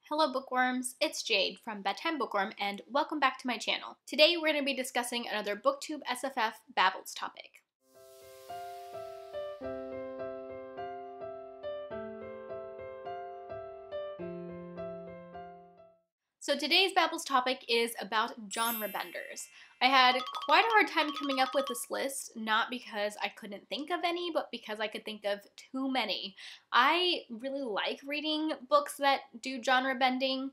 Hello bookworms, it's Jade from Bedtime Bookworm and welcome back to my channel. Today we're going to be discussing another BooktubeSFF Babbles topic. So today's Babbles topic is about genre benders. I had quite a hard time coming up with this list, not because I couldn't think of any, but because I could think of too many. I really like reading books that do genre bending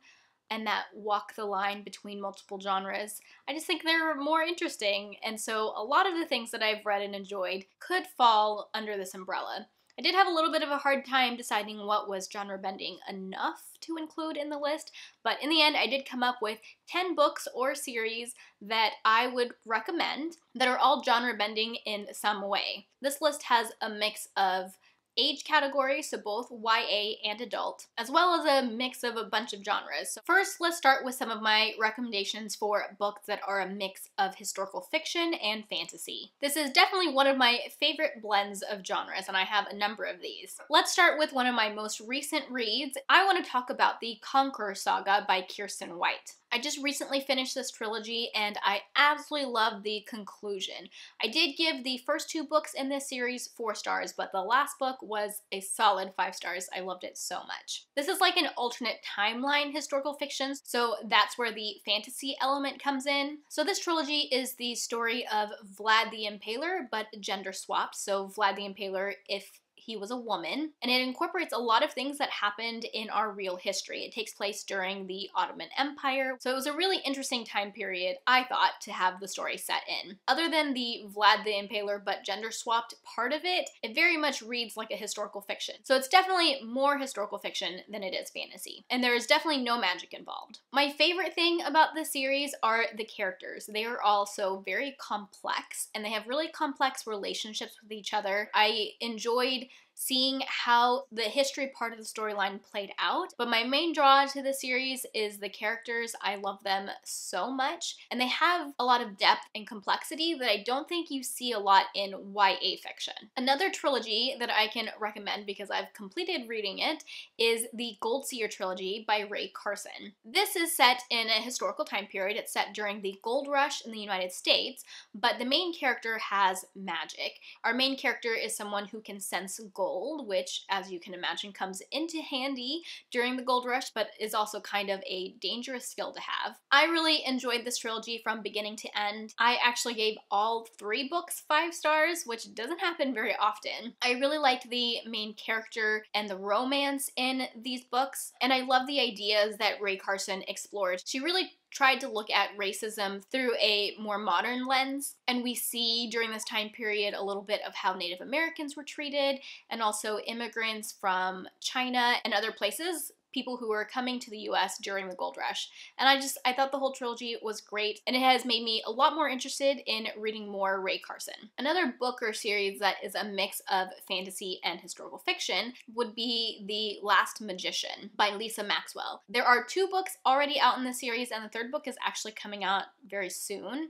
and that walk the line between multiple genres. I just think they're more interesting, and so a lot of the things that I've read and enjoyed could fall under this umbrella. I did have a little bit of a hard time deciding what was genre bending enough to include in the list, but in the end I did come up with 10 books or series that I would recommend that are all genre bending in some way. This list has a mix of age categories, so both YA and adult, as well as a mix of a bunch of genres. So first, let's start with some of my recommendations for books that are a mix of historical fiction and fantasy. This is definitely one of my favorite blends of genres, and I have a number of these. Let's start with one of my most recent reads. I want to talk about the Conqueror Saga by Kiersten White. I just recently finished this trilogy and I absolutely love the conclusion. I did give the first two books in this series 4 stars, but the last book was a solid 5 stars. I loved it so much. This is like an alternate timeline historical fiction, so that's where the fantasy element comes in. So this trilogy is the story of Vlad the Impaler, but gender swapped. So Vlad the Impaler, if he was a woman, and it incorporates a lot of things that happened in our real history. It takes place during the Ottoman Empire, so it was a really interesting time period, I thought, to have the story set in. Other than the Vlad the Impaler but gender swapped part of it, it very much reads like a historical fiction. So it's definitely more historical fiction than it is fantasy, and there is definitely no magic involved. My favorite thing about this series are the characters. They are all so very complex, and they have really complex relationships with each other. I enjoyed seeing how the history part of the storyline played out, but my main draw to the series is the characters. I love them so much, and they have a lot of depth and complexity that I don't think you see a lot in YA fiction. Another trilogy that I can recommend because I've completed reading it is the Gold Seer trilogy by Ray Carson. This is set in a historical time period. It's set during the gold rush in the United States, but the main character has magic. Our main character is someone who can sense gold, which, as you can imagine, comes into handy during the gold rush, but is also kind of a dangerous skill to have. I really enjoyed this trilogy from beginning to end. I actually gave all 3 books 5 stars, which doesn't happen very often. I really liked the main character and the romance in these books, and I love the ideas that Ray Carson explored. She really tried to look at racism through a more modern lens, and we see during this time period a little bit of how Native Americans were treated, and also immigrants from China and other places, people who were coming to the US during the gold rush. And I thought the whole trilogy was great, and it has made me a lot more interested in reading more Ray Carson. Another book or series that is a mix of fantasy and historical fiction would be The Last Magician by Lisa Maxwell. There are 2 books already out in the series, and the 3rd book is actually coming out very soon,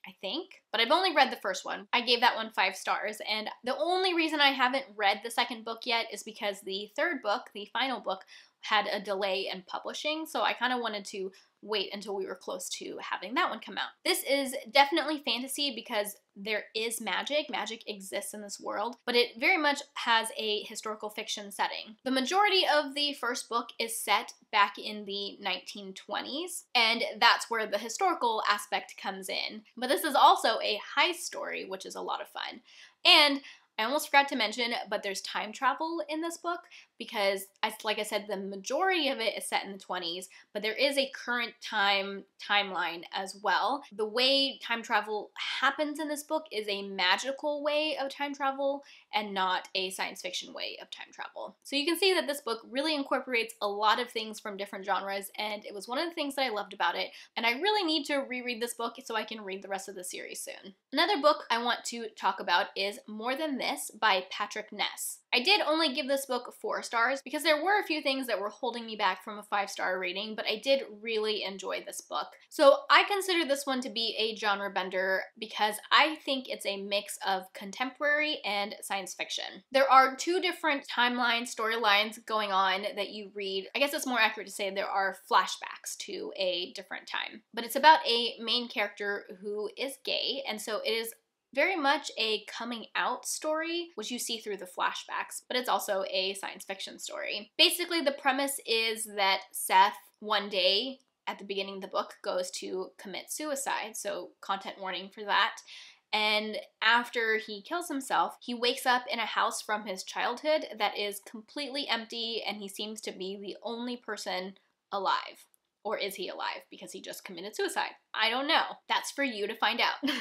I think, but I've only read the first one. I gave that one 5 stars, and the only reason I haven't read the 2nd book yet is because the 3rd book, the final book, had a delay in publishing, so I kind of wanted to wait until we were close to having that one come out. This is definitely fantasy because there is magic. Magic exists in this world, but it very much has a historical fiction setting. The majority of the first book is set back in the 1920s, and that's where the historical aspect comes in. But this is also a heist story, which is a lot of fun. And I almost forgot to mention, but there's time travel in this book because, like I said, the majority of it is set in the 20s, but there is a current timeline as well. The way time travel happens in this book is a magical way of time travel and not a science fiction way of time travel. So you can see that this book really incorporates a lot of things from different genres, and it was one of the things that I loved about it, and I really need to reread this book so I can read the rest of the series soon. Another book I want to talk about is More Than This by Patrick Ness. I did only give this book 4 stars because there were a few things that were holding me back from a 5-star rating, but I did really enjoy this book. So I consider this one to be a genre bender because I think it's a mix of contemporary and science fiction. There are 2 different timelines, storylines going on that you read. I guess it's more accurate to say there are flashbacks to a different time. But it's about a main character who is gay, and so it is very much a coming out story, which you see through the flashbacks, but it's also a science fiction story. Basically, the premise is that Seth, one day at the beginning of the book, goes to commit suicide, so content warning for that. And after he kills himself, he wakes up in a house from his childhood that is completely empty, and he seems to be the only person alive. Or is he alive because he just committed suicide? I don't know. That's for you to find out.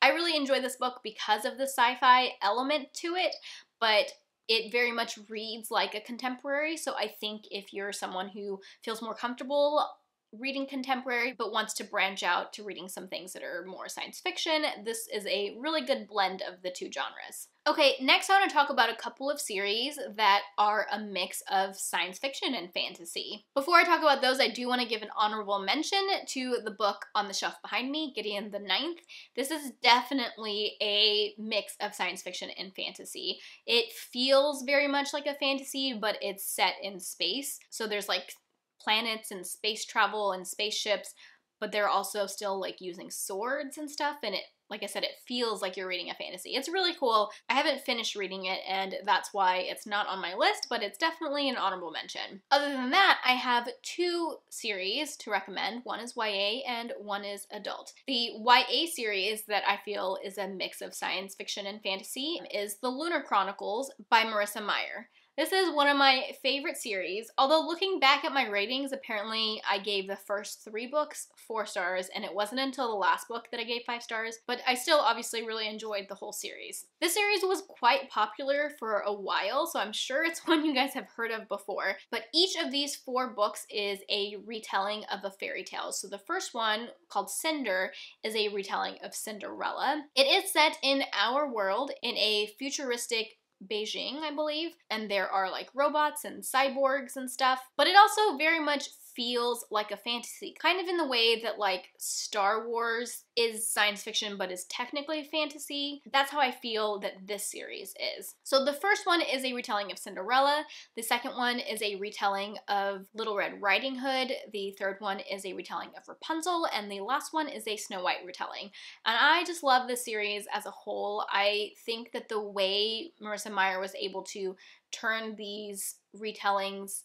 I really enjoy this book because of the sci-fi element to it, but it very much reads like a contemporary, so I think if you're someone who feels more comfortable reading contemporary but wants to branch out to reading some things that are more science fiction, this is a really good blend of the 2 genres. Okay, next I want to talk about a couple of series that are a mix of science fiction and fantasy. Before I talk about those, I do want to give an honorable mention to the book on the shelf behind me, Gideon the Ninth. This is definitely a mix of science fiction and fantasy. It feels very much like a fantasy, but it's set in space, so there's like planets and space travel and spaceships, but they're also still like using swords and stuff, and it, like I said, it feels like you're reading a fantasy. It's really cool. I haven't finished reading it, and that's why it's not on my list, but it's definitely an honorable mention. Other than that, I have 2 series to recommend. One is YA and one is adult. The YA series that I feel is a mix of science fiction and fantasy is The Lunar Chronicles by Marissa Meyer. This is one of my favorite series, although looking back at my ratings, apparently I gave the first 3 books 4 stars, and it wasn't until the last book that I gave 5 stars, but I still obviously really enjoyed the whole series. This series was quite popular for a while, so I'm sure it's one you guys have heard of before, but each of these 4 books is a retelling of a fairy tale. So the first one, called Cinder, is a retelling of Cinderella. It is set in our world in a futuristic Beijing, I believe, and there are like robots and cyborgs and stuff, but it also very much feels like a fantasy, kind of in the way that like Star Wars is science fiction but is technically fantasy. That's how I feel that this series is. So the first one is a retelling of Cinderella, the second one is a retelling of Little Red Riding Hood, the third one is a retelling of Rapunzel, and the last one is a Snow White retelling. And I just love this series as a whole. I think that the way Marissa Meyer was able to turn these retellings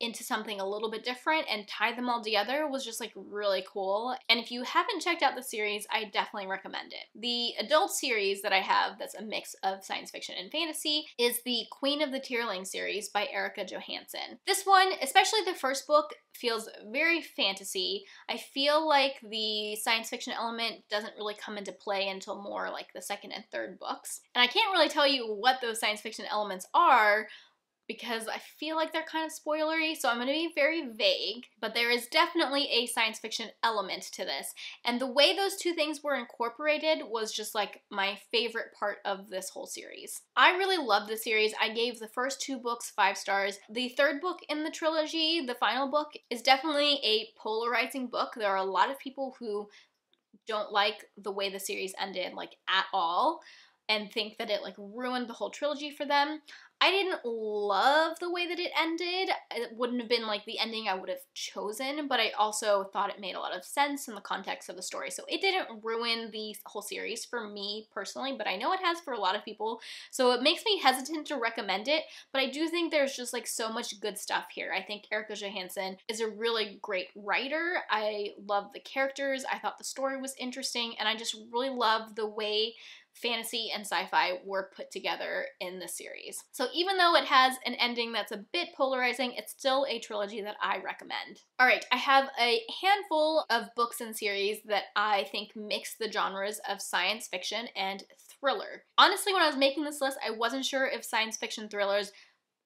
into something a little bit different and tie them all together was just like really cool. And if you haven't checked out the series, I definitely recommend it. The adult series that I have that's a mix of science fiction and fantasy is the Queen of the Tearling series by Erica Johansson. This one, especially the first book, feels very fantasy. I feel like the science fiction element doesn't really come into play until more like the second and third books. And I can't really tell you what those science fiction elements are, because I feel like they're kind of spoilery, so I'm going to be very vague, but there is definitely a science fiction element to this, and the way those 2 things were incorporated was just like my favorite part of this whole series. I really love the series. I gave the first 2 books 5 stars. The third book in the trilogy, the final book, is definitely a polarizing book. There are a lot of people who don't like the way the series ended, like, at all, and think that it like ruined the whole trilogy for them. I didn't love the way that it ended. It wouldn't have been like the ending I would have chosen, but I also thought it made a lot of sense in the context of the story. So it didn't ruin the whole series for me personally, but I know it has for a lot of people. So it makes me hesitant to recommend it, but I do think there's just like so much good stuff here. I think Erica Johansson is a really great writer. I love the characters. I thought the story was interesting, and I just really love the way fantasy and sci-fi were put together in this series. So even though it has an ending that's a bit polarizing, it's still a trilogy that I recommend. Alright, I have a handful of books and series that I think mix the genres of science fiction and thriller. Honestly, when I was making this list, I wasn't sure if science fiction thrillers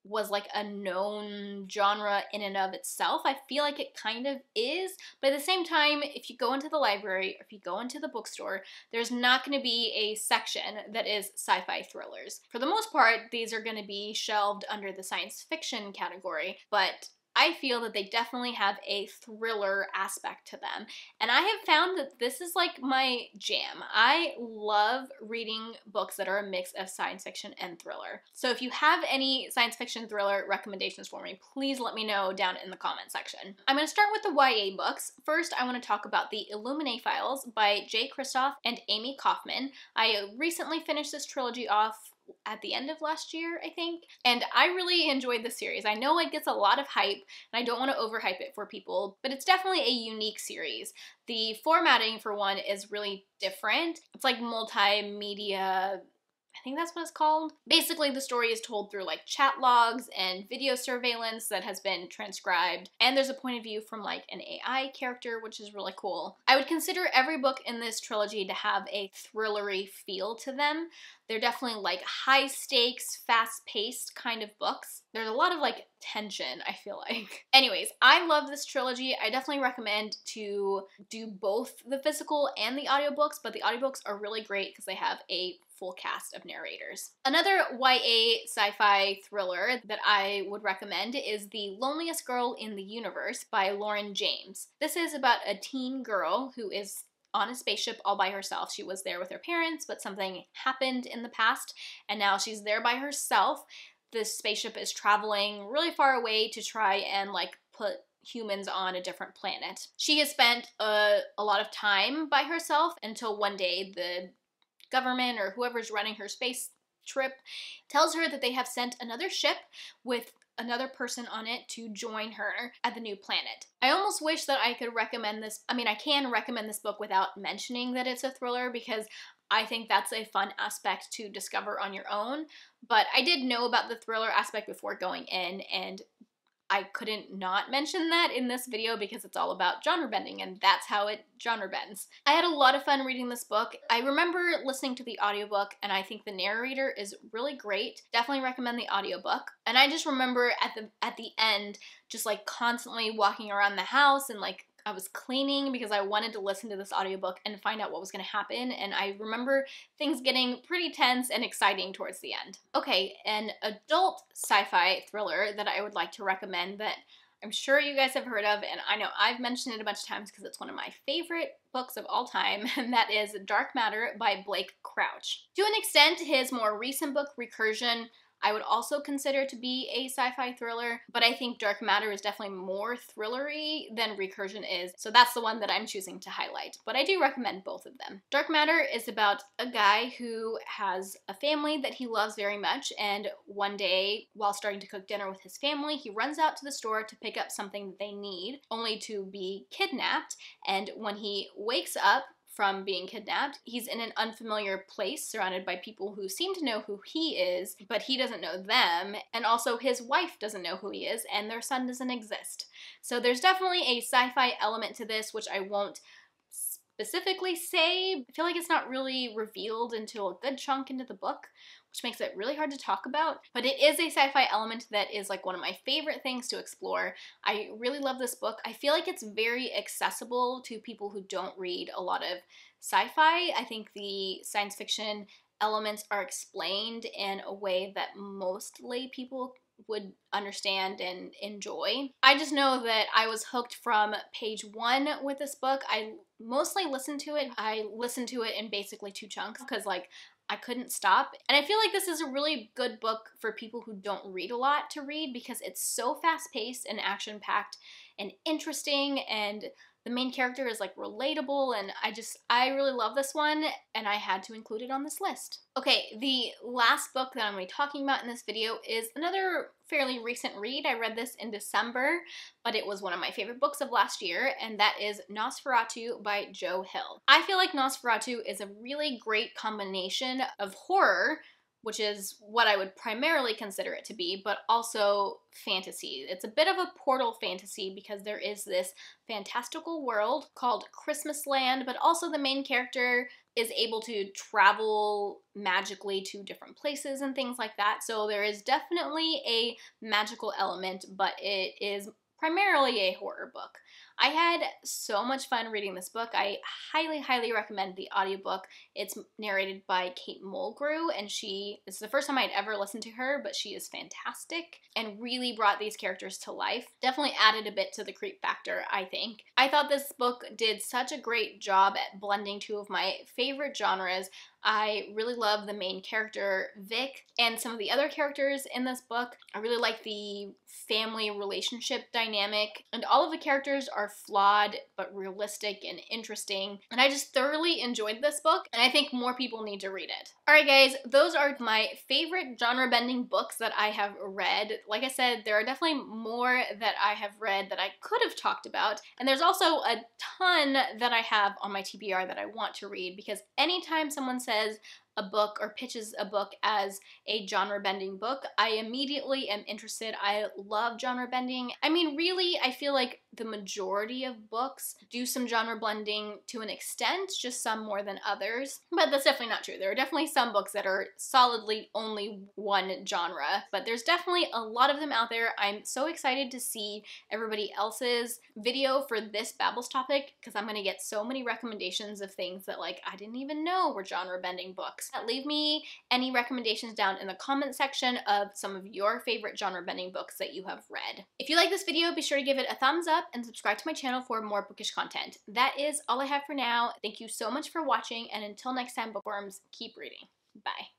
was like a known genre in and of itself. I feel like it kind of is, but at the same time, if you go into the library or if you go into the bookstore, there's not going to be a section that is sci-fi thrillers. For the most part, these are going to be shelved under the science fiction category, but I feel that they definitely have a thriller aspect to them. And I have found that this is like my jam. I love reading books that are a mix of science fiction and thriller. So if you have any science fiction thriller recommendations for me, please let me know down in the comment section. I'm going to start with the YA books. First, I want to talk about the Illuminae Files by Jay Kristoff and Amy Kaufman. I recently finished this trilogy off at the end of last year, I think, and I really enjoyed the series. I know it gets a lot of hype, and I don't want to overhype it for people, but it's definitely a unique series. The formatting, for one, is really different. It's like multimedia, I think that's what it's called. Basically, the story is told through like chat logs and video surveillance that has been transcribed, and there's a point of view from like an AI character, which is really cool. I would consider every book in this trilogy to have a thrillery feel to them. They're definitely like high stakes, fast paced kind of books. There's a lot of like tension, I feel like. Anyways, I love this trilogy. I definitely recommend to do both the physical and the audiobooks, but the audiobooks are really great because they have a full cast of narrators. Another YA sci-fi thriller that I would recommend is The Loneliest Girl in the Universe by Lauren James. This is about a teen girl who is on a spaceship all by herself. She was there with her parents, but something happened in the past, and now she's there by herself. This spaceship is traveling really far away to try and like put humans on a different planet. She has spent a lot of time by herself until one day the government or whoever's running her space trip tells her that they have sent another ship with another person on it to join her at the new planet. I almost wish that I could recommend this. I mean, I can recommend this book without mentioning that it's a thriller because I think that's a fun aspect to discover on your own, but I did know about the thriller aspect before going in, and I couldn't not mention that in this video because it's all about genre bending, and that's how it genre bends. I had a lot of fun reading this book. I remember listening to the audiobook, and I think the narrator is really great. Definitely recommend the audiobook. And I just remember at the end just like constantly walking around the house and like I was cleaning because I wanted to listen to this audiobook and find out what was going to happen, and I remember things getting pretty tense and exciting towards the end. Okay, an adult sci-fi thriller that I would like to recommend that I'm sure you guys have heard of, and I know I've mentioned it a bunch of times because it's one of my favorite books of all time, and that is Dark Matter by Blake Crouch. To an extent, his more recent book, Recursion, I would also consider to be a sci-fi thriller, but I think Dark Matter is definitely more thrillery than Recursion is, so that's the one that I'm choosing to highlight, but I do recommend both of them. Dark Matter is about a guy who has a family that he loves very much, and one day, while starting to cook dinner with his family, he runs out to the store to pick up something that they need, only to be kidnapped, and when he wakes up from being kidnapped, he's in an unfamiliar place surrounded by people who seem to know who he is, but he doesn't know them, and also his wife doesn't know who he is, and their son doesn't exist. So there's definitely a sci-fi element to this, which I won't specifically say. I feel like it's not really revealed until a good chunk into the book, which makes it really hard to talk about, but it is a sci-fi element that is like one of my favorite things to explore. I really love this book. I feel like it's very accessible to people who don't read a lot of sci-fi. I think the science fiction elements are explained in a way that most lay people would understand and enjoy. I just know that I was hooked from page 1 with this book. I mostly listened to it. I listened to it in basically 2 chunks because like I couldn't stop. And I feel like this is a really good book for people who don't read a lot to read because it's so fast-paced and action-packed and interesting, and the main character is like relatable, and I really love this one, and I had to include it on this list. Okay, the last book that I'm going to be talking about in this video is another fairly recent read. I read this in December, but it was one of my favorite books of last year, and that is Nosferatu by Joe Hill. I feel like Nosferatu is a really great combination of horror which is what I would primarily consider it to be, but also fantasy. It's a bit of a portal fantasy because there is this fantastical world called Christmas Land, but also the main character is able to travel magically to different places and things like that. So there is definitely a magical element, but it is primarily a horror book. I had so much fun reading this book. I highly, highly recommend the audiobook. It's narrated by Kate Mulgrew, and it's the first time I'd ever listened to her, but she is fantastic and really brought these characters to life. Definitely added a bit to the creep factor, I think. I thought this book did such a great job at blending two of my favorite genres. I really love the main character, Vic, and some of the other characters in this book. I really like the family relationship dynamic, and all of the characters are flawed but realistic and interesting, and I just thoroughly enjoyed this book, and I think more people need to read it. Alright guys, those are my favorite genre-bending books that I have read. Like I said, there are definitely more that I have read that I could have talked about, and there's also a ton that I have on my TBR that I want to read, because anytime someone says a book or pitches a book as a genre-bending book, I immediately am interested. I love genre bending. I mean, really, I feel like the majority of books do some genre blending to an extent, just some more than others, but that's definitely not true. There are definitely some books that are solidly only one genre, but there's definitely a lot of them out there. I'm so excited to see everybody else's video for this Babbles topic, because I'm gonna get so many recommendations of things that like I didn't even know were genre bending books. Leave me any recommendations down in the comment section of some of your favorite genre bending books that you have read. If you like this video, be sure to give it a thumbs up and subscribe to my channel for more bookish content. That is all I have for now. Thank you so much for watching, and until next time, bookworms, keep reading. Bye.